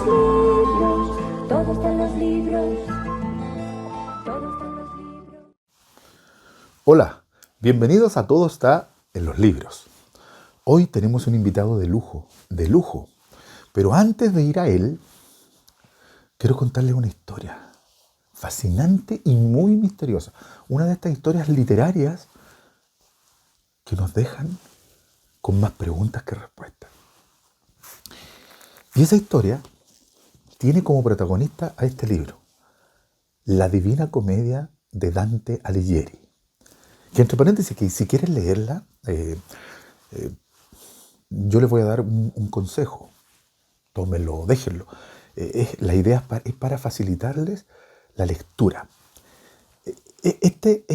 libros, todo está en los libros, todo está en los libros. Hola, bienvenidos a Todo está en los libros. Hoy tenemos un invitado de lujo, pero antes de ir a él, quiero contarles una historia fascinante y muy misteriosa. Una de estas historias literarias que nos dejan con más preguntas que respuestas. Y esa historia tiene como protagonista a este libro, La Divina Comedia de Dante Alighieri. Que entre paréntesis, que si quieren leerla, yo les voy a dar un consejo. Tómenlo, déjenlo. La idea es para facilitarles la lectura. Este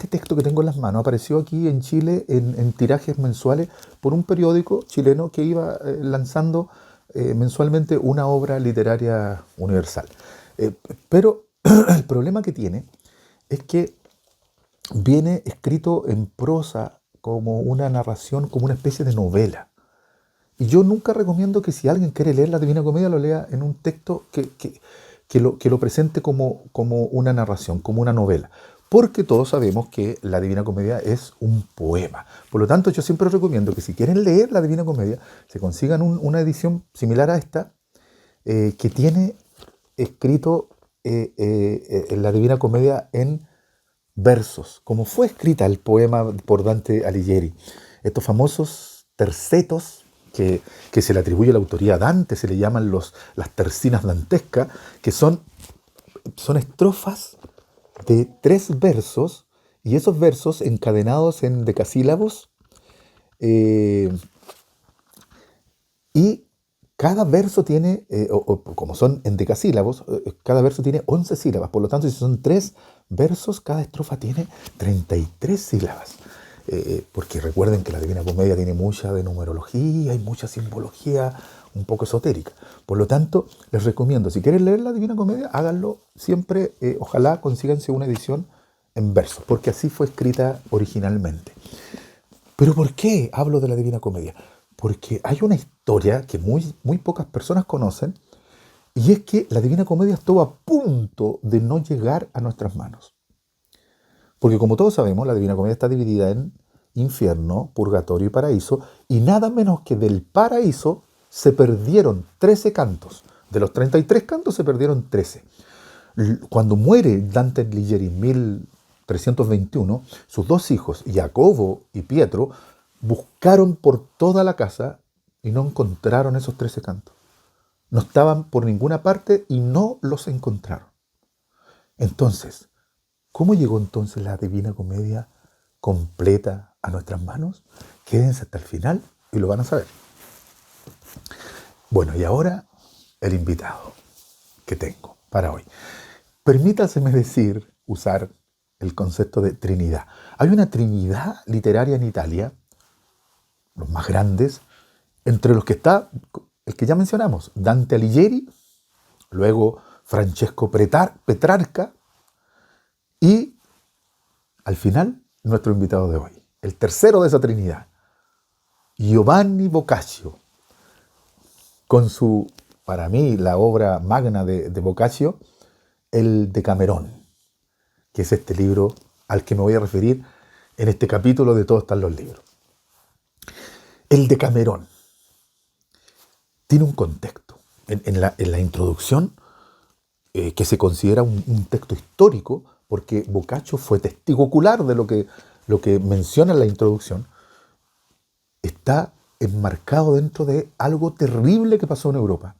texto que tengo en las manos apareció aquí en Chile en tirajes mensuales por un periódico chileno que iba lanzando mensualmente una obra literaria universal. Pero el problema que tiene es que viene escrito en prosa como una narración, como una especie de novela. Y yo nunca recomiendo que si alguien quiere leer la Divina Comedia lo lea en un texto que lo presente como una narración, como una novela. Porque todos sabemos que la Divina Comedia es un poema. Por lo tanto, yo siempre recomiendo que si quieren leer la Divina Comedia, se consigan una edición similar a esta, que tiene escrito la Divina Comedia en versos, como fue escrita el poema por Dante Alighieri. Estos famosos tercetos que se le atribuye la autoría a Dante, se le llaman las tercinas dantescas, que son estrofas de 3 versos, y esos versos encadenados en decasílabos, y cada verso tiene, como son en decasílabos, cada verso tiene 11 sílabas. Por lo tanto, si son 3 versos, cada estrofa tiene 33 sílabas. Porque recuerden que la Divina Comedia tiene mucha de numerología y mucha simbología un poco esotérica. Por lo tanto, les recomiendo, si quieren leer la Divina Comedia, háganlo siempre, ojalá consíganse una edición en versos, porque así fue escrita originalmente. ¿Pero por qué hablo de la Divina Comedia? Porque hay una historia que muy pocas personas conocen, y es que la Divina Comedia estuvo a punto de no llegar a nuestras manos. Porque como todos sabemos, la Divina Comedia está dividida en infierno, purgatorio y paraíso, y nada menos que del paraíso se perdieron 13 cantos. De los 33 cantos se perdieron 13. Cuando muere Dante Alighieri en 1321, sus 2 hijos, Jacobo y Pietro, buscaron por toda la casa y no encontraron esos 13 cantos. No estaban por ninguna parte y no los encontraron. Entonces, ¿cómo llegó entonces la Divina Comedia completa a nuestras manos? Quédense hasta el final y lo van a saber. Bueno, y ahora el invitado que tengo para hoy. Permítaseme usar el concepto de Trinidad. Hay una Trinidad literaria en Italia, los más grandes, entre los que está el que ya mencionamos, Dante Alighieri, luego Francesco Petrarca, y al final, nuestro invitado de hoy, el tercero de esa Trinidad, Giovanni Boccaccio, con para mí, la obra magna de Boccaccio, el Decamerón, que es este libro al que me voy a referir en este capítulo de Todos están los libros. El Decamerón tiene un contexto. En la introducción, que se considera un texto histórico, porque Boccaccio fue testigo ocular de lo que menciona en la introducción, está enmarcado dentro de algo terrible que pasó en Europa.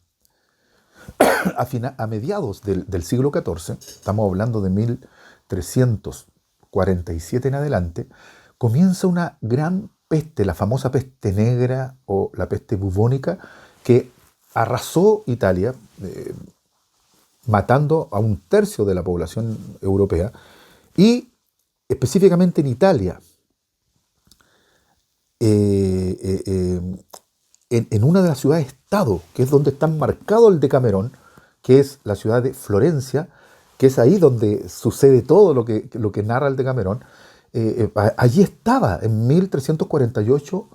A mediados del siglo XIV, estamos hablando de 1347 en adelante, comienza una gran peste, la famosa peste negra o la peste bubónica, que arrasó Italia, matando a 1/3 de la población europea, y específicamente en Italia, en una de las ciudades-estado, que es donde está marcado el Decamerón, que es la ciudad de Florencia, que es ahí donde sucede todo lo que narra el Decamerón. Allí estaba, en 1348,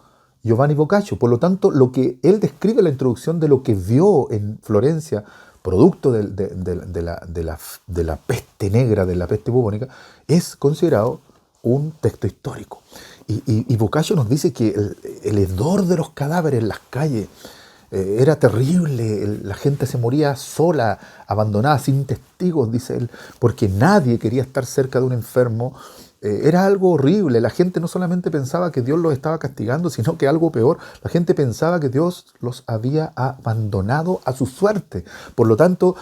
Giovanni Boccaccio. Por lo tanto, lo que él describe en la introducción de lo que vio en Florencia, producto de la peste negra, de la peste bubónica, es considerado un texto histórico. Y Boccaccio nos dice que el hedor de los cadáveres en las calles era terrible, la gente se moría sola, abandonada, sin testigos, dice él, porque nadie quería estar cerca de un enfermo. Era algo horrible, la gente no solamente pensaba que Dios los estaba castigando, sino que algo peor, la gente pensaba que Dios los había abandonado a su suerte. Por lo tanto,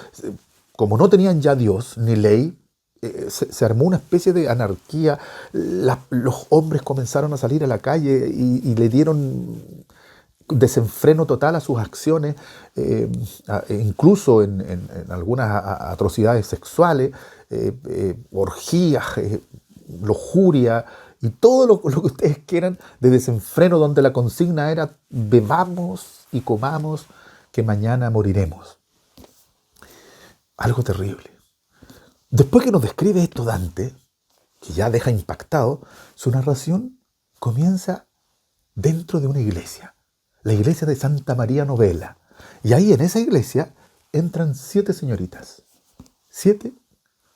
como no tenían ya Dios ni ley, se armó una especie de anarquía, los hombres comenzaron a salir a la calle y le dieron desenfreno total a sus acciones, incluso en algunas atrocidades sexuales, orgías, lujuria y todo lo que ustedes quieran de desenfreno, donde la consigna era bebamos y comamos que mañana moriremos. Algo terrible. Después que nos describe esto Dante, que ya deja impactado, su narración comienza dentro de una iglesia, la iglesia de Santa María Novella. Y ahí en esa iglesia entran 7 señoritas, 7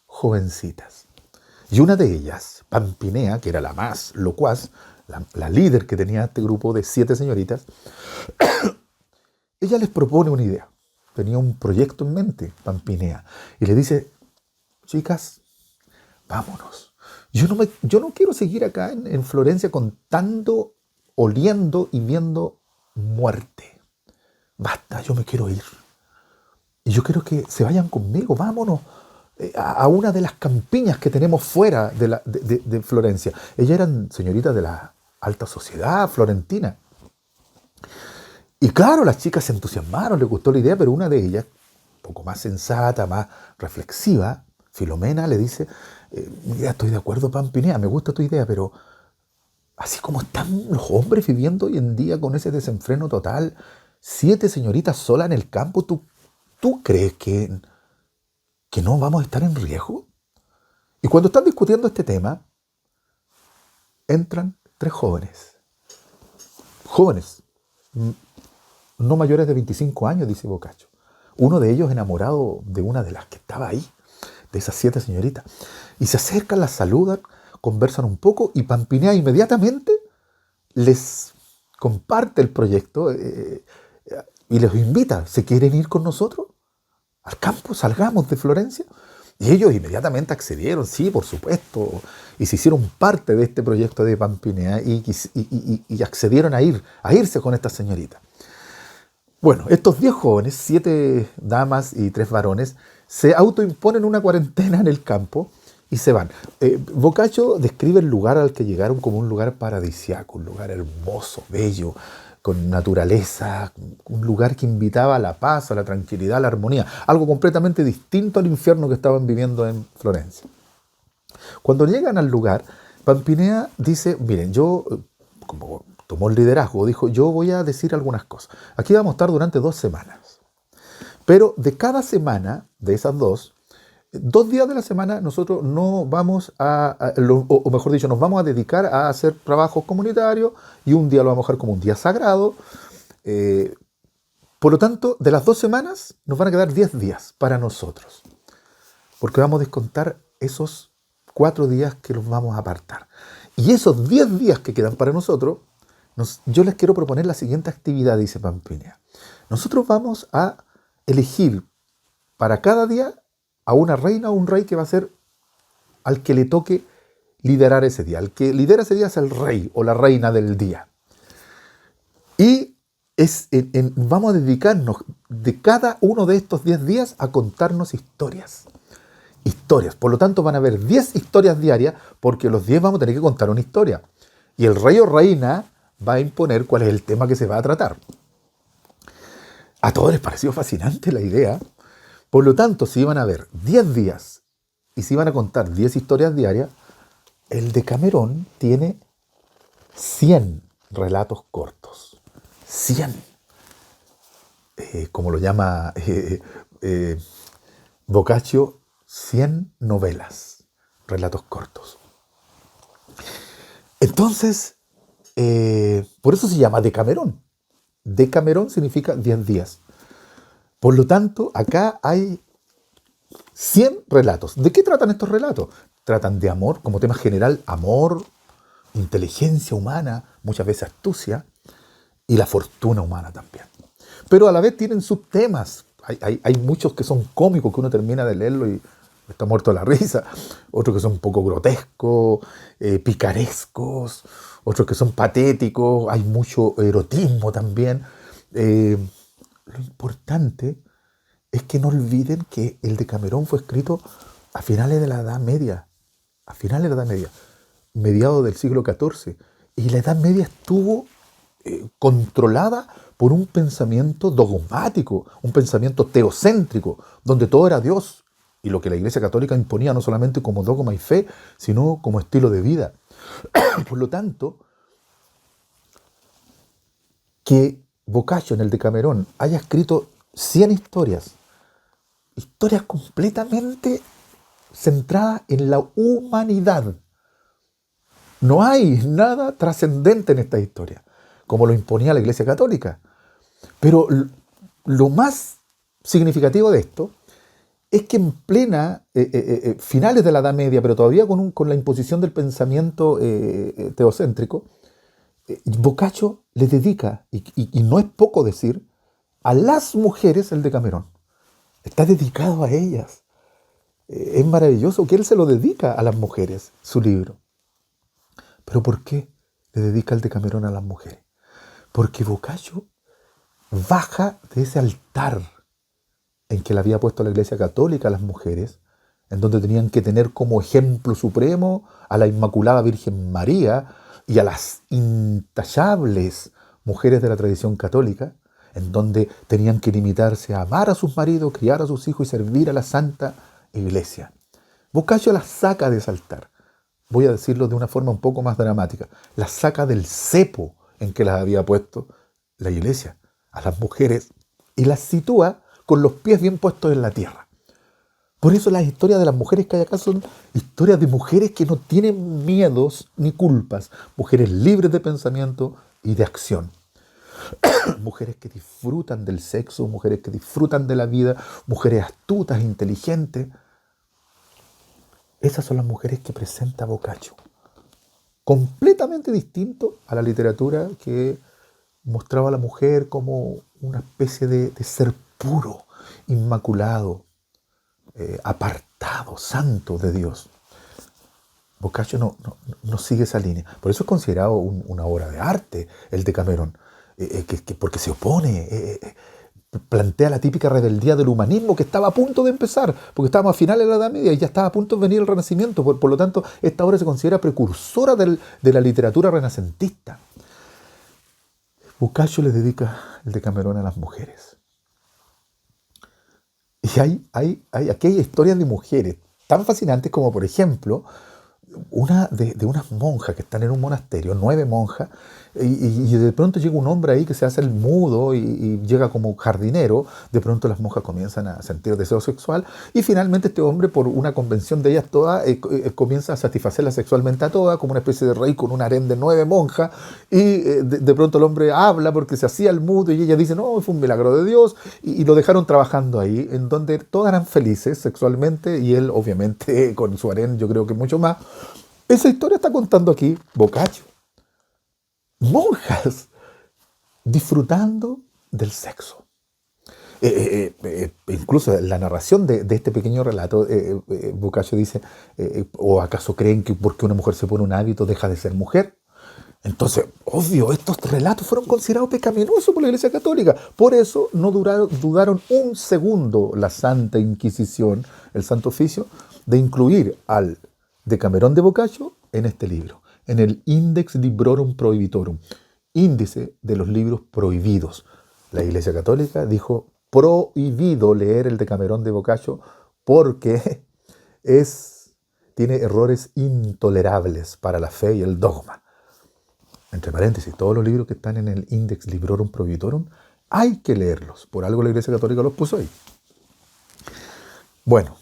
jovencitas. Y una de ellas, Pampinea, que era la más locuaz, la líder que tenía este grupo de 7 señoritas, ella les propone una idea. Tenía un proyecto en mente, Pampinea, y le dice: chicas, vámonos. Yo no quiero seguir acá en Florencia contando, oliendo y viendo muerte. Basta, yo me quiero ir. Y yo quiero que se vayan conmigo, vámonos a una de las campiñas que tenemos fuera de Florencia. Ellas eran señoritas de la alta sociedad florentina. Y claro, las chicas se entusiasmaron, les gustó la idea, pero una de ellas, un poco más sensata, más reflexiva, Filomena, le dice: mira, estoy de acuerdo, Pampinea, me gusta tu idea, pero así como están los hombres viviendo hoy en día con ese desenfreno total, 7 señoritas solas en el campo, ¿tú crees que no vamos a estar en riesgo? Y cuando están discutiendo este tema, entran 3 jóvenes, no mayores de 25 años, dice Boccaccio. Uno de ellos enamorado de una de las que estaba ahí, de esas 7 señoritas. Y se acercan, las saludan, conversan un poco y Pampinea inmediatamente les comparte el proyecto y les invita: ¿se quieren ir con nosotros al campo? Salgamos de Florencia. Y ellos inmediatamente accedieron, sí, por supuesto, y se hicieron parte de este proyecto de Pampinea y accedieron a irse con estas señoritas. Bueno, estos 10 jóvenes, 7 damas y 3 varones, se autoimponen una cuarentena en el campo y se van. Boccaccio describe el lugar al que llegaron como un lugar paradisiaco, un lugar hermoso, bello, con naturaleza, un lugar que invitaba a la paz, a la tranquilidad, a la armonía, algo completamente distinto al infierno que estaban viviendo en Florencia. Cuando llegan al lugar, Pampinea dice: miren, yo, como tomó el liderazgo, dijo: yo voy a decir algunas cosas. Aquí vamos a estar durante 2 semanas. Pero de cada semana, de esas 2 días de la semana, nosotros no vamos o mejor dicho, nos vamos a dedicar a hacer trabajos comunitarios y un día lo vamos a dejar como un día sagrado. Por lo tanto, de las 2 semanas nos van a quedar 10 días para nosotros, porque vamos a descontar esos 4 días que los vamos a apartar. Y esos 10 días que quedan para nosotros, yo les quiero proponer la siguiente actividad, dice Pampinea. Nosotros vamos a elegir para cada día a una reina o un rey que va a ser al que le toque liderar ese día. El que lidera ese día es el rey o la reina del día. Y vamos a dedicarnos de cada uno de estos 10 días a contarnos historias. Por lo tanto, van a haber 10 historias diarias, porque los 10 vamos a tener que contar una historia. Y el rey o reina va a imponer cuál es el tema que se va a tratar. A todos les pareció fascinante la idea. Por lo tanto, si iban a haber 10 días y si iban a contar 10 historias diarias, el Decamerón tiene 100 relatos cortos. 100. Como lo llama Boccaccio, 100 novelas, relatos cortos. Entonces, Por eso se llama Decamerón. Decamerón significa 10 días. Por lo tanto, acá hay 100 relatos. ¿De qué tratan estos relatos? Tratan de amor, como tema general, amor, inteligencia humana, muchas veces astucia, y la fortuna humana también. Pero a la vez tienen subtemas. Hay muchos que son cómicos, que uno termina de leerlo y está muerto de la risa. Otros que son un poco grotescos, picarescos. Otros que son patéticos. Hay mucho erotismo también. Lo importante es que no olviden que el Decamerón fue escrito a finales de la Edad Media. A finales de la Edad Media. Mediados del siglo XIV. Y la Edad Media estuvo controlada por un pensamiento dogmático, un pensamiento teocéntrico, donde todo era Dios, y lo que la Iglesia Católica imponía no solamente como dogma y fe, sino como estilo de vida. Por lo tanto, que Boccaccio en el Decamerón haya escrito 100 historias completamente centradas en la humanidad. No hay nada trascendente en esta historia, como lo imponía la Iglesia Católica. Pero lo más significativo de esto es que en plena finales de la Edad Media, pero todavía con la imposición del pensamiento teocéntrico, Boccaccio le dedica, y no es poco decir, a las mujeres el Decamerón. Está dedicado a ellas. Es maravilloso que él se lo dedica a las mujeres, su libro. ¿Pero por qué le dedica el Decamerón a las mujeres? Porque Boccaccio baja de ese altar en que le había puesto la Iglesia Católica a las mujeres, en donde tenían que tener como ejemplo supremo a la Inmaculada Virgen María y a las intachables mujeres de la tradición católica, en donde tenían que limitarse a amar a sus maridos, criar a sus hijos y servir a la Santa Iglesia. Boccaccio las saca de ese altar. Voy a decirlo de una forma un poco más dramática. Las saca del cepo en que las había puesto la Iglesia a las mujeres y las sitúa con los pies bien puestos en la tierra. Por eso las historias de las mujeres que hay acá son historias de mujeres que no tienen miedos ni culpas, mujeres libres de pensamiento y de acción. Mujeres que disfrutan del sexo, mujeres que disfrutan de la vida, mujeres astutas, inteligentes. Esas son las mujeres que presenta Boccaccio. Completamente distinto a la literatura que mostraba a la mujer como una especie de ser puro, inmaculado, apartado, santo de Dios. Boccaccio no sigue esa línea. Por eso es considerado una obra de arte, el Decamerón, porque se opone, plantea la típica rebeldía del humanismo que estaba a punto de empezar, porque estábamos a finales de la Edad Media y ya estaba a punto de venir el Renacimiento. Por lo tanto, esta obra se considera precursora de la literatura renacentista. Boccaccio le dedica el Decamerón a las mujeres. Y aquí hay historias de mujeres tan fascinantes como, por ejemplo, una de unas monjas que están en un monasterio, 9 monjas, y de pronto llega un hombre ahí que se hace el mudo y llega como jardinero. De pronto las monjas comienzan a sentir deseo sexual y finalmente este hombre, por una convención de ellas todas, comienza a satisfacerla sexualmente a todas, como una especie de rey con un harén de 9 monjas, y de pronto el hombre habla porque se hacía el mudo y ella dice, no, fue un milagro de Dios, y lo dejaron trabajando ahí, en donde todas eran felices sexualmente y él obviamente con su harén, yo creo que mucho más. Esa historia está contando aquí Boccaccio. Monjas disfrutando del sexo. Incluso la narración de este pequeño relato, Boccaccio dice, ¿o acaso creen que porque una mujer se pone un hábito deja de ser mujer? Entonces, obvio, estos relatos fueron considerados pecaminosos por la Iglesia Católica. Por eso no dudaron un segundo la Santa Inquisición, el Santo Oficio, de incluir al Decamerón de Boccaccio en este libro, en el Index Librorum Prohibitorum, índice de los libros prohibidos. La Iglesia Católica dijo prohibido leer el Decamerón de Boccaccio porque tiene errores intolerables para la fe y el dogma. Entre paréntesis, todos los libros que están en el Index Librorum Prohibitorum hay que leerlos. Por algo la Iglesia Católica los puso ahí. Bueno,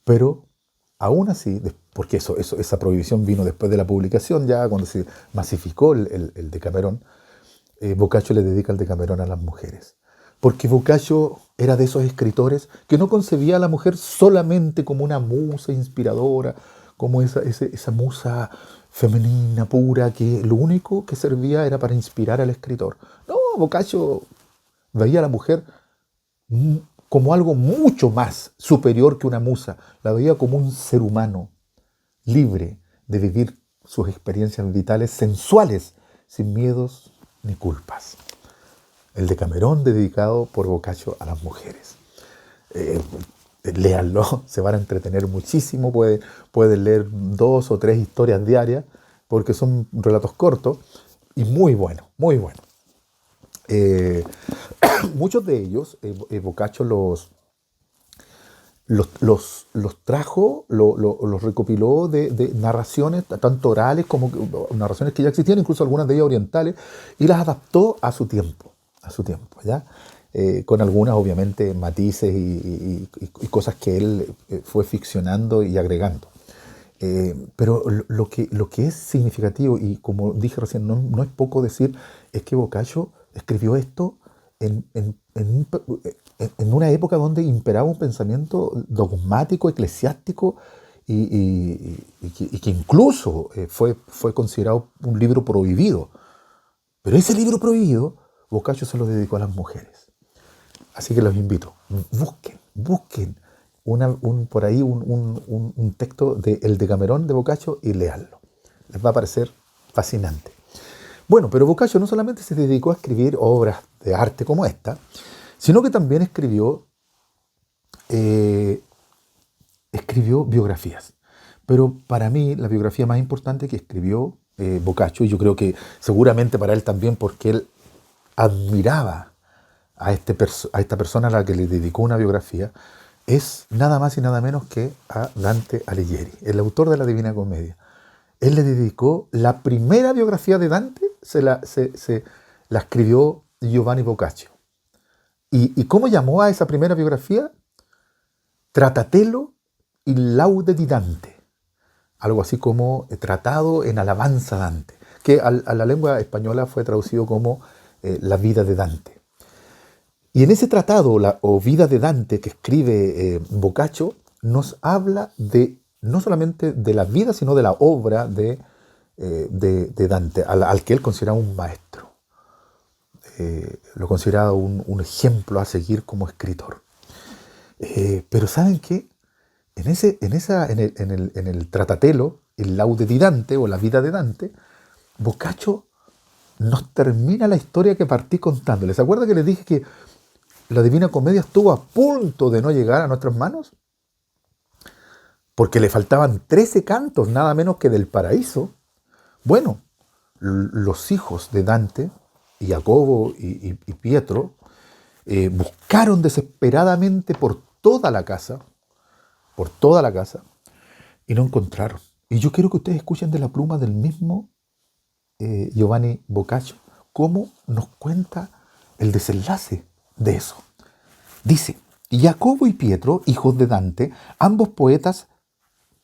pero aún así, porque esa prohibición vino después de la publicación, ya cuando se masificó el Decamerón. Boccaccio le dedica el Decamerón a las mujeres. Porque Boccaccio era de esos escritores que no concebía a la mujer solamente como una musa inspiradora, como esa musa femenina pura que lo único que servía era para inspirar al escritor. No, Boccaccio veía a la mujer como algo mucho más superior que una musa. La veía como un ser humano libre de vivir sus experiencias vitales sensuales, sin miedos ni culpas. El Decamerón dedicado por Boccaccio a las mujeres. Léanlo, se van a entretener muchísimo, pueden leer 2 o 3 historias diarias, porque son relatos cortos y muy buenos, muy buenos. Muchos de ellos, Boccaccio los trajo, los recopiló de narraciones, tanto orales como narraciones que ya existían, incluso algunas de ellas orientales, y las adaptó a su tiempo, ¿ya? Con algunas, obviamente, matices y cosas que él fue ficcionando y agregando. Pero lo que es significativo, y como dije recién, no es poco decir, es que Boccaccio escribió esto en una época donde imperaba un pensamiento dogmático, eclesiástico, y que incluso fue considerado un libro prohibido. Pero ese libro prohibido, Boccaccio se lo dedicó a las mujeres. Así que los invito, busquen por ahí un texto de El Decamerón de Boccaccio y léanlo. Les va a parecer fascinante. Bueno, pero Boccaccio no solamente se dedicó a escribir obras de arte como esta, sino que también escribió biografías. Pero para mí la biografía más importante que escribió Boccaccio, y yo creo que seguramente para él también, porque él admiraba a esta persona a la que le dedicó una biografía, es nada más y nada menos que a Dante Alighieri, el autor de la Divina Comedia. Él le dedicó la primera biografía de Dante, la escribió Giovanni Boccaccio. ¿Y cómo llamó a esa primera biografía? Tratatello in laude di Dante. Algo así como tratado en alabanza a Dante, que a la lengua española fue traducido como la vida de Dante. Y en ese tratado, o vida de Dante, que escribe Boccaccio, nos habla no solamente de la vida, sino de la obra de Dante, al que él consideraba un maestro. Lo consideraba un ejemplo a seguir como escritor. Pero ¿saben qué? En el Tratatello, el Laude di Dante, o la vida de Dante, Boccaccio nos termina la historia que partí contándoles. ¿Se acuerdan que les dije que la Divina Comedia estuvo a punto de no llegar a nuestras manos? Porque le faltaban 13 cantos, nada menos que del paraíso. Bueno, los hijos de Dante, Jacobo y Pietro, buscaron desesperadamente por toda la casa, y no encontraron. Y yo quiero que ustedes escuchen de la pluma del mismo Giovanni Boccaccio cómo nos cuenta el desenlace de eso. Dice: Jacobo y Pietro, hijos de Dante, ambos poetas,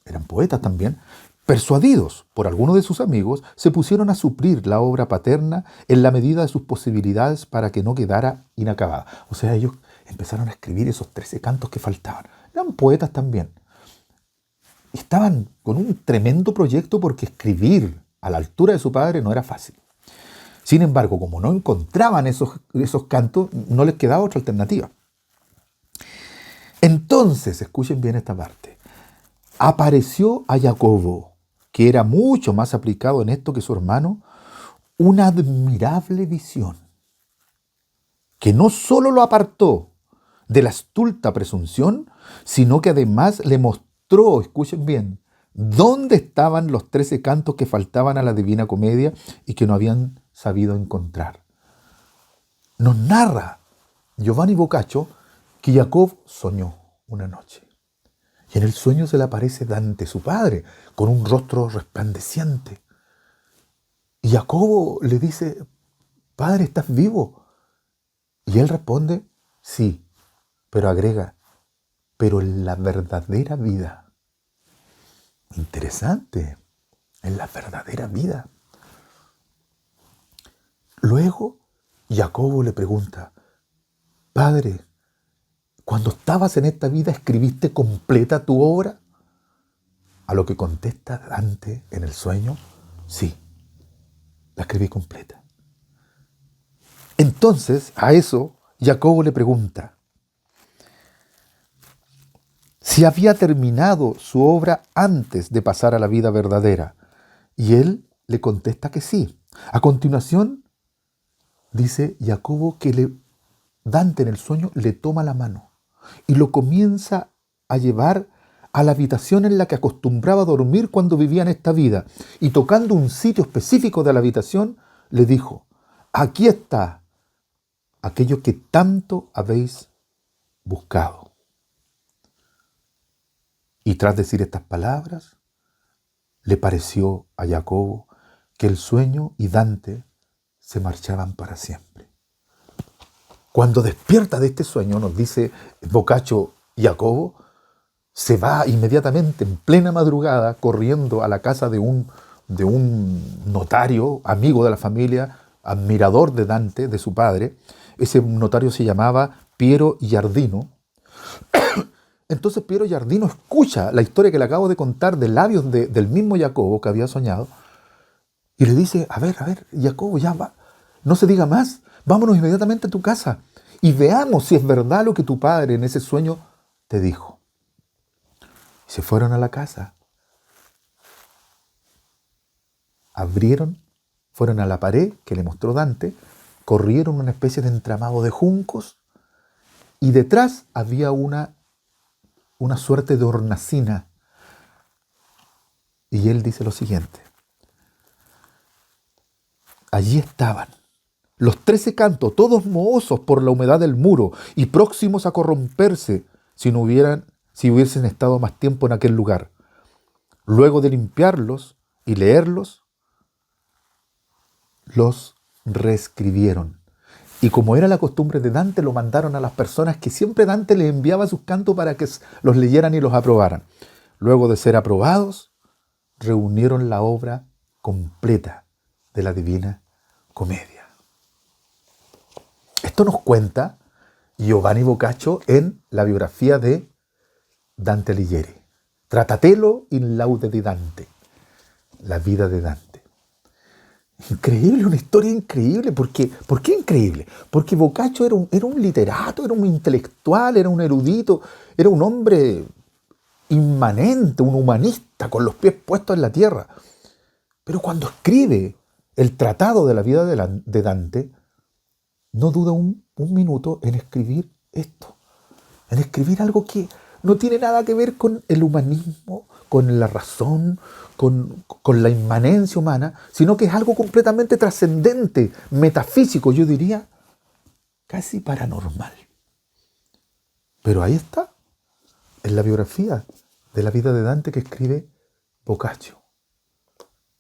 eran poetas también, persuadidos por algunos de sus amigos, se pusieron a suplir la obra paterna en la medida de sus posibilidades para que no quedara inacabada. O sea, ellos empezaron a escribir esos 13 cantos que faltaban. Eran poetas también. Estaban con un tremendo proyecto, porque escribir a la altura de su padre no era fácil. Sin embargo, como no encontraban esos cantos, no les quedaba otra alternativa. Entonces, escuchen bien esta parte, apareció a Jacobo, que era mucho más aplicado en esto que su hermano, una admirable visión, que no solo lo apartó de la estulta presunción, sino que además le mostró, escuchen bien, dónde estaban los 13 cantos que faltaban a la Divina Comedia y que no habían sabido encontrar. Nos narra Giovanni Boccaccio que Jacob soñó una noche. Y en el sueño se le aparece Dante, su padre, con un rostro resplandeciente. Y Jacobo le dice: Padre, ¿estás vivo? Y él responde: sí, pero agrega: pero en la verdadera vida. Interesante. Es la verdadera vida. Luego, Jacobo le pregunta, Padre, cuando estabas en esta vida, ¿escribiste completa tu obra? A lo que contesta Dante en el sueño, sí, la escribí completa. Entonces, a eso, Jacobo le pregunta si había terminado su obra antes de pasar a la vida verdadera. Y él le contesta que sí. A continuación, dice Jacobo que Dante en el sueño le toma la mano y lo comienza a llevar a la habitación en la que acostumbraba a dormir cuando vivía en esta vida. Y tocando un sitio específico de la habitación, le dijo, aquí está aquello que tanto habéis buscado. Y tras decir estas palabras, le pareció a Jacobo que el sueño y Dante se marchaban para siempre. Cuando despierta de este sueño, nos dice Boccaccio, Jacobo se va inmediatamente en plena madrugada corriendo a la casa de un notario, amigo de la familia, admirador de Dante, de su padre. Ese notario se llamaba Piero Giardino. Entonces Piero Giardino escucha la historia que le acabo de contar de labios del mismo Jacobo que había soñado y le dice, a ver, Jacobo, ya va, no se diga más, vámonos inmediatamente a tu casa y veamos si es verdad lo que tu padre en ese sueño te dijo. Se fueron a la casa, fueron a la pared que le mostró Dante, corrieron una especie de entramado de juncos y detrás había una suerte de hornacina. Y él dice lo siguiente, allí estaban los 13 cantos, todos mohosos por la humedad del muro y próximos a corromperse si hubiesen estado más tiempo en aquel lugar. Luego de limpiarlos y leerlos, los reescribieron. Y como era la costumbre de Dante, lo mandaron a las personas que siempre Dante les enviaba sus cantos para que los leyeran y los aprobaran. Luego de ser aprobados, reunieron la obra completa de la Divina Comedia. Esto nos cuenta Giovanni Boccaccio en la biografía de Dante Alighieri. Tratatello in laude di Dante. La vida de Dante. Increíble, una historia increíble. ¿Por qué increíble? Porque Boccaccio era un literato, era un intelectual, era un erudito, era un hombre inmanente, un humanista, con los pies puestos en la tierra. Pero cuando escribe el tratado de la vida de Dante, no duda un minuto en escribir esto, en escribir algo que no tiene nada que ver con el humanismo, con la razón, con la inmanencia humana, sino que es algo completamente trascendente, metafísico, yo diría, casi paranormal. Pero ahí está, en la biografía de la vida de Dante que escribe Boccaccio.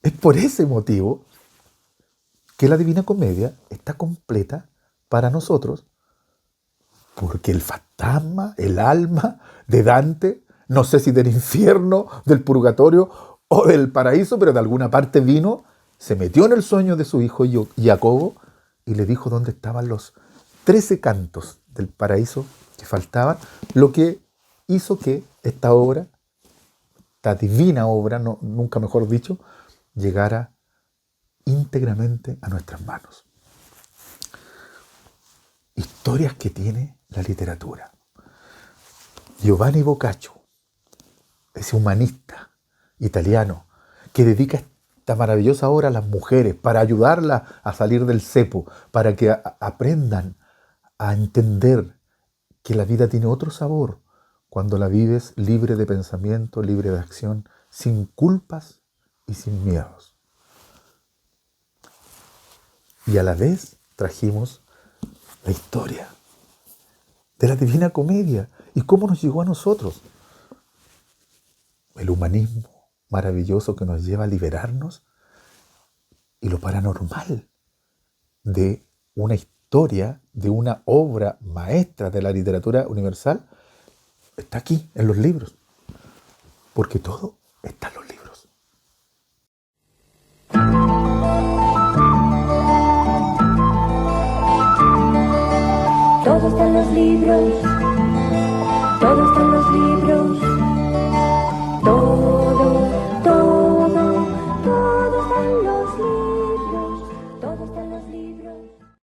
Es por ese motivo que la Divina Comedia está completa para nosotros, porque el fantasma, el alma de Dante, no sé si del infierno, del purgatorio o del paraíso, pero de alguna parte vino, se metió en el sueño de su hijo Jacobo y le dijo dónde estaban los 13 cantos del paraíso que faltaban, lo que hizo que esta obra, esta divina obra, nunca mejor dicho, llegara íntegramente a nuestras manos. Historias que tiene la literatura. Giovanni Boccaccio, ese humanista italiano que dedica esta maravillosa obra a las mujeres para ayudarlas a salir del cepo, para que aprendan a entender que la vida tiene otro sabor cuando la vives libre de pensamiento, libre de acción, sin culpas y sin miedos. Y a la vez trajimos la historia de la Divina Comedia y cómo nos llegó a nosotros. El humanismo maravilloso que nos lleva a liberarnos y lo paranormal de una historia, de una obra maestra de la literatura universal, está aquí en los libros. Porque todo está en los libros. libros.